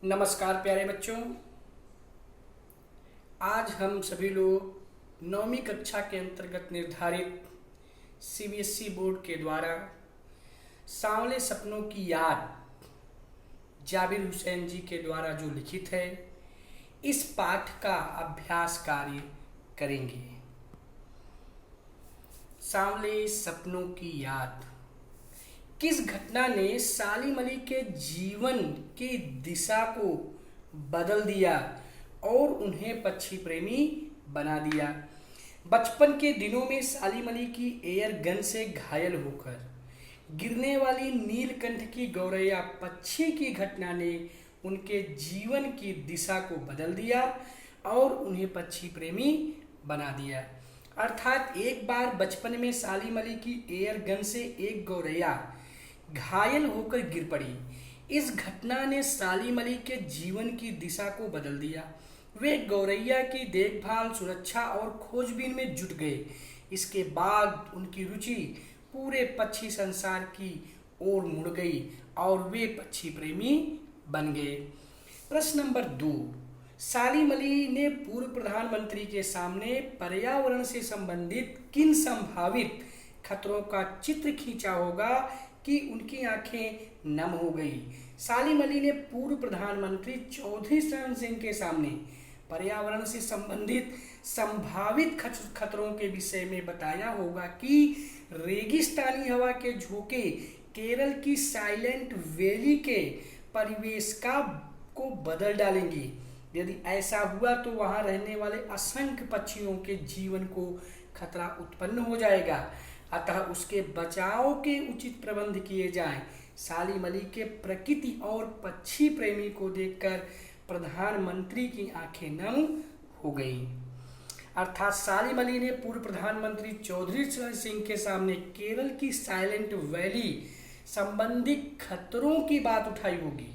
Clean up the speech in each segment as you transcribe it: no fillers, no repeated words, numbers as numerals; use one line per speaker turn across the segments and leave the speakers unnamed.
नमस्कार प्यारे बच्चों। आज हम सभी लोग 9वीं कक्षा के अंतर्गत निर्धारित सीबीएसई बोर्ड के द्वारा सांवले सपनों की याद जाबिर हुसैन जी के द्वारा जो लिखित है, इस पाठ का अभ्यास कार्य करेंगे। सांवले सपनों की याद। किस घटना ने सालिम अली के जीवन की दिशा को बदल दिया और उन्हें पक्षी प्रेमी बना दिया? बचपन के दिनों में सालिम अली की एयर गन से घायल होकर गिरने वाली नीलकंठ की गौरैया पक्षी की घटना ने उनके जीवन की दिशा को बदल दिया और उन्हें पक्षी प्रेमी बना दिया। अर्थात एक बार बचपन में सालिम अली की एयर गन से एक गौरैया घायल होकर गिर पड़ी। इस घटना ने सालिम अली के जीवन की दिशा को बदल दिया। वे गौरैया की देखभाल, सुरक्षा और खोजबीन में जुट गए। इसके बाद उनकी रुचि पूरे पक्षी संसार की ओर मुड़ गई और वे पक्षी प्रेमी बन गए। प्रश्न नंबर 2। सालिम अली ने पूर्व प्रधानमंत्री के सामने पर्यावरण से संबंधित किन संभावित खतरों का चित्र खींचा होगा कि उनकी आंखें नम हो गई? सालिम अली ने पूर्व प्रधानमंत्री चौधरी चरण सिंह के सामने पर्यावरण से संबंधित संभावित खतरों के विषय में बताया होगा कि रेगिस्तानी हवा के झोंके केरल की साइलेंट वैली के परिवेश को बदल डालेंगी। यदि ऐसा हुआ तो वहां रहने वाले असंख्य पक्षियों के जीवन को खतरा उत्पन्न हो जाएगा। अतः उसके बचाव के उचित प्रबंध किए जाएं। सालिम अली के प्रकृति और पक्षी प्रेमी को देखकर प्रधानमंत्री की आंखें नम हो गईं। अर्थात सालिम अली ने पूर्व प्रधानमंत्री चौधरी चरण सिंह के सामने केरल की साइलेंट वैली संबंधी खतरों की बात उठाई होगी।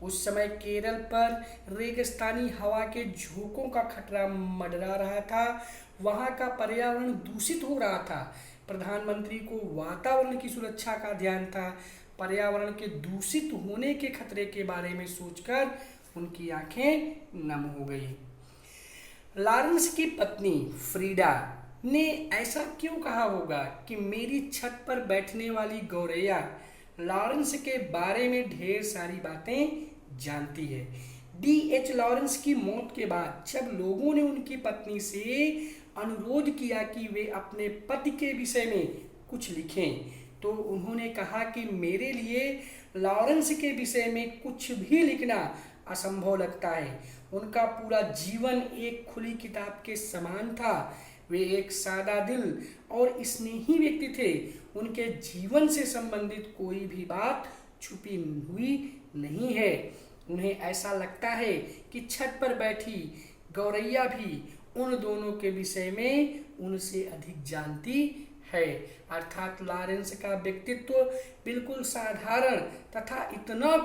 उस समय केरल पर रेगिस्तानी हवा के झोंकों का खतरा मंडरा रहा था। वहां का पर्यावरण दूषित हो रहा था। प्रधानमंत्री को वातावरण की सुरक्षा का ध्यान था। पर्यावरण के दूषित होने के खतरे के बारे में सोचकर उनकी आंखें नम हो गई। लॉरेंस की पत्नी फ्रीडा ने ऐसा क्यों कहा होगा कि मेरी छत पर बैठने वाली गौरैया लॉरेंस के बारे में ढेर सारी बातें जानती है? D.H. लॉरेंस की मौत के बाद जब लोगों ने उनकी पत्नी से अनुरोध किया कि वे अपने पति के विषय में कुछ लिखें, तो उन्होंने कहा कि मेरे लिए लॉरेंस के विषय में कुछ भी लिखना असंभव लगता है। उनका पूरा जीवन एक खुली किताब के समान था। वे एक सादा दिल और स्नेही व्यक्ति थे। उनके जीवन से संबंधित कोई भी बात छुपी हुई नहीं है। उन्हें ऐसा लगता है कि छत पर बैठी गौरैया भी उन दोनों के विषय में उनसे अधिक जानती है। अर्थात लॉरेंस का व्यक्तित्व बिल्कुल साधारण तथा इतना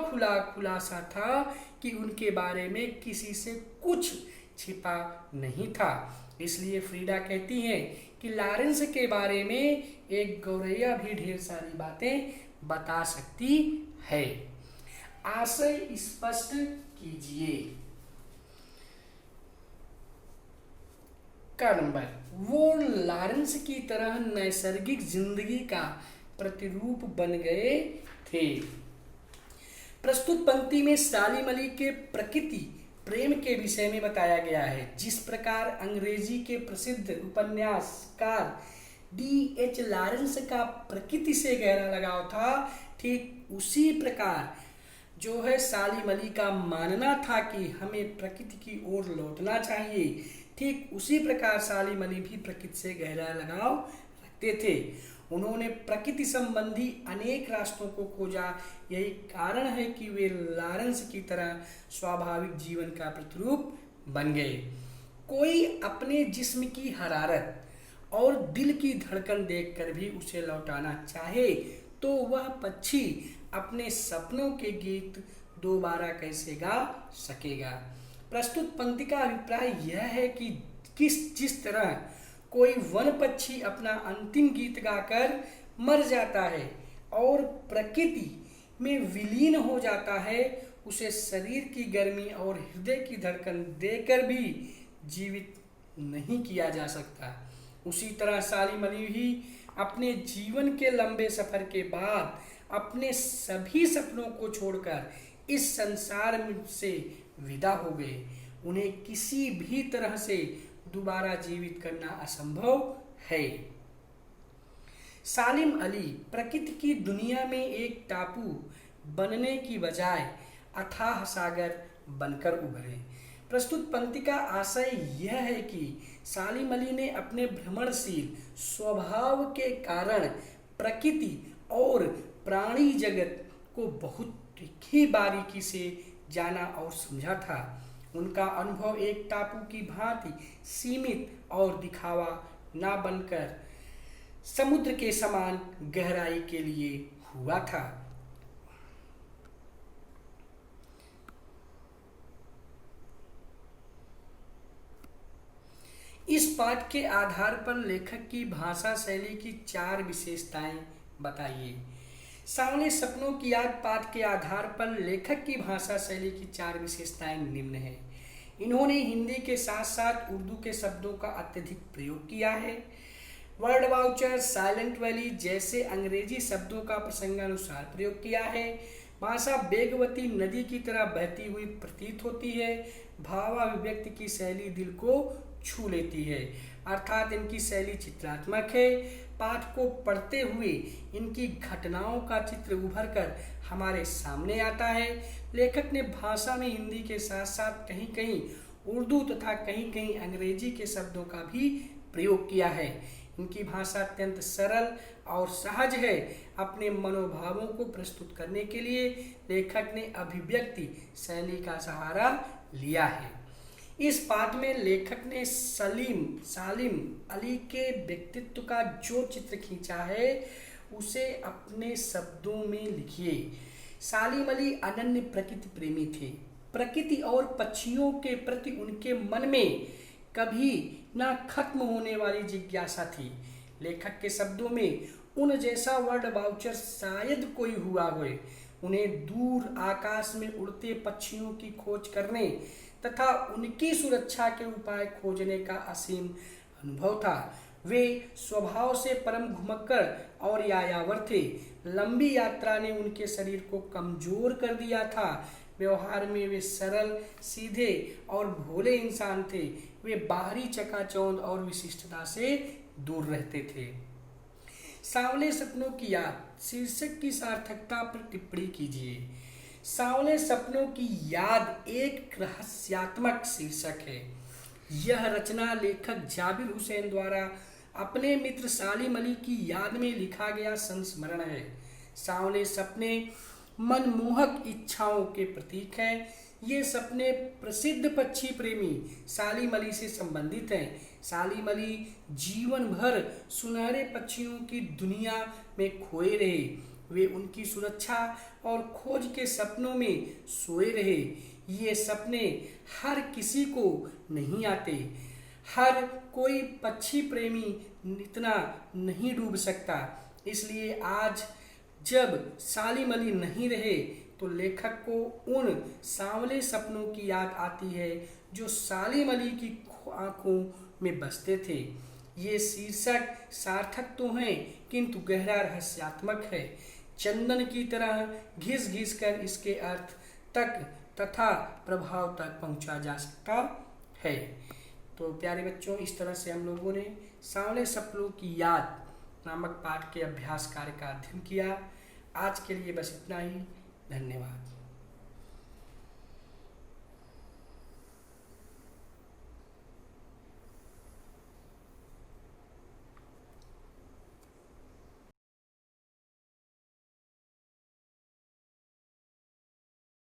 खुला सा था कि उनके बारे में किसी से कुछ छिपा नहीं था। इसलिए फ्रीडा कहती हैं कि लॉरेंस के बारे में एक गौरैया भी ढेर सारी बातें बता सकती है। आशय स्पष्ट कीजिए। का नंबर, वो लॉरेंस की तरह नैसर्गिक जिंदगी का प्रतिरूप बन गए थे। प्रस्तुत पंक्ति में सालिम अली के प्रकृति प्रेम के विषय में बताया गया है। जिस प्रकार अंग्रेजी के प्रसिद्ध उपन्यासकार D.H. लॉरेंस का प्रकृति से गहरा लगाव था, ठीक उसी प्रकार जो है सालिम अली का मानना था कि हमें प्रकृति की ओर लौटना चाहिए। ठीक उसी प्रकार सालिम अली भी प्रकृति से गहरा लगाव रखते थे। उन्होंने प्रकृति संबंधी अनेक रास्तों को खोजा। यही कारण है कि वे लॉरेंस की तरह स्वाभाविक जीवन का प्रतिरूप बन गए। कोई अपने जिस्म की हरारत और दिल की धड़कन देखकर भी उसे लौटाना चाहे तो वह पक्षी अपने सपनों के गीत दोबारा कैसे गा सकेगा? प्रस्तुत पंक्ति का अभिप्राय यह है कि जिस तरह कोई वन पक्षी अपना अंतिम गीत गाकर मर जाता है और प्रकृति में विलीन हो जाता है, उसे शरीर की गर्मी और हृदय की धड़कन देकर भी जीवित नहीं किया जा सकता। उसी तरह सालिम अली भी अपने जीवन के लंबे सफर के बाद अपने सभी सपनों को छोड़कर इस संसार से विदा हो गए। उन्हें किसी भी तरह से दोबारा जीवित करना असंभव है। सालिम अली प्रकृति की दुनिया में एक टापू बनने की बजाय अथाह सागर बनकर उभरे। प्रस्तुत पंक्ति का आशय यह है कि सालिम अली ने अपने भ्रमणशील स्वभाव के कारण प्रकृति और प्राणी जगत को बहुत ही बारीकी से जाना और समझा था। उनका अनुभव एक टापू की भांति सीमित और दिखावा ना बनकर समुद्र के समान गहराई के लिए हुआ था। इस पाठ के आधार पर लेखक की भाषा शैली की 4 विशेषताएं बताइए। सांवले सपनों की याद पाठ के आधार पर लेखक की भाषा शैली की 4 विशेषताएं निम्न है। इन्होंने हिंदी के साथ साथ उर्दू के शब्दों का अत्यधिक प्रयोग किया है। वर्ड वाउचर, साइलेंट वैली जैसे अंग्रेजी शब्दों का प्रसंगानुसार प्रयोग किया है। भाषा वेगवती नदी की तरह बहती हुई प्रतीत होती है। भावाभिव्यक्ति की शैली दिल को छू लेती है, अर्थात इनकी शैली चित्रात्मक है। पाठ को पढ़ते हुए इनकी घटनाओं का चित्र उभर कर हमारे सामने आता है। लेखक ने भाषा में हिंदी के साथ साथ कहीं कहीं उर्दू तथा कहीं कहीं अंग्रेजी के शब्दों का भी प्रयोग किया है। इनकी भाषा अत्यंत सरल और सहज है। अपने मनोभावों को प्रस्तुत करने के लिए लेखक ने अभिव्यक्ति शैली का सहारा लिया है। इस पाठ में लेखक ने सालिम अली के व्यक्तित्व का जो चित्र खींचा है उसे अपने शब्दों में लिखिए। सालिम अली अनन्य प्रकृति प्रेमी थे। प्रकृति और पक्षियों के प्रति उनके मन में कभी ना खत्म होने वाली जिज्ञासा थी। लेखक के शब्दों में उन जैसा वर्ड वाउचर शायद कोई हुआ होए। उन्हें दूर आकाश में उड़ते पक्षियों की खोज करने तथा उनकी सुरक्षा के उपाय खोजने का असीम अनुभव था। वे स्वभाव से परम घुमक्कड़ और यायावर थे। लंबी यात्रा ने उनके शरीर को कमजोर कर दिया था। व्यवहार में वे सरल, सीधे और भोले इंसान थे। वे बाहरी चकाचौंध और विशिष्टता से दूर रहते थे। सांवले सपनों की याद शीर्षक की सार्थकता पर टिप्पणी कीजिए। सांवले सपनों की याद एक रहस्यात्मक शीर्षक है। यह रचना लेखक जाबिर हुसैन द्वारा अपने मित्र सालिम अली की याद में लिखा गया संस्मरण है। सांवले सपने मनमोहक इच्छाओं के प्रतीक हैं। ये सपने प्रसिद्ध पक्षी प्रेमी सालिम अली से संबंधित हैं। सालिम अली जीवन भर सुनहरे पक्षियों की दुनिया में खोए रहे। वे उनकी सुरक्षा और खोज के सपनों में सोए रहे। ये सपने हर किसी को नहीं आते। हर कोई पक्षी प्रेमी इतना नहीं डूब सकता। इसलिए आज जब सालिम अली नहीं रहे तो लेखक को उन सांवले सपनों की याद आती है जो सालिम अली की आंखों में बसते थे। ये शीर्षक सार्थक तो हैं किंतु गहरा रहस्यात्मक है। चंदन की तरह घिस घिस कर इसके अर्थ तक तथा प्रभाव तक पहुंचा जा सकता है। तो प्यारे बच्चों, इस तरह से हम लोगों ने सांवले सपनों की याद नामक पाठ के अभ्यास कार्य का अध्ययन किया। आज के लिए बस इतना ही। धन्यवाद।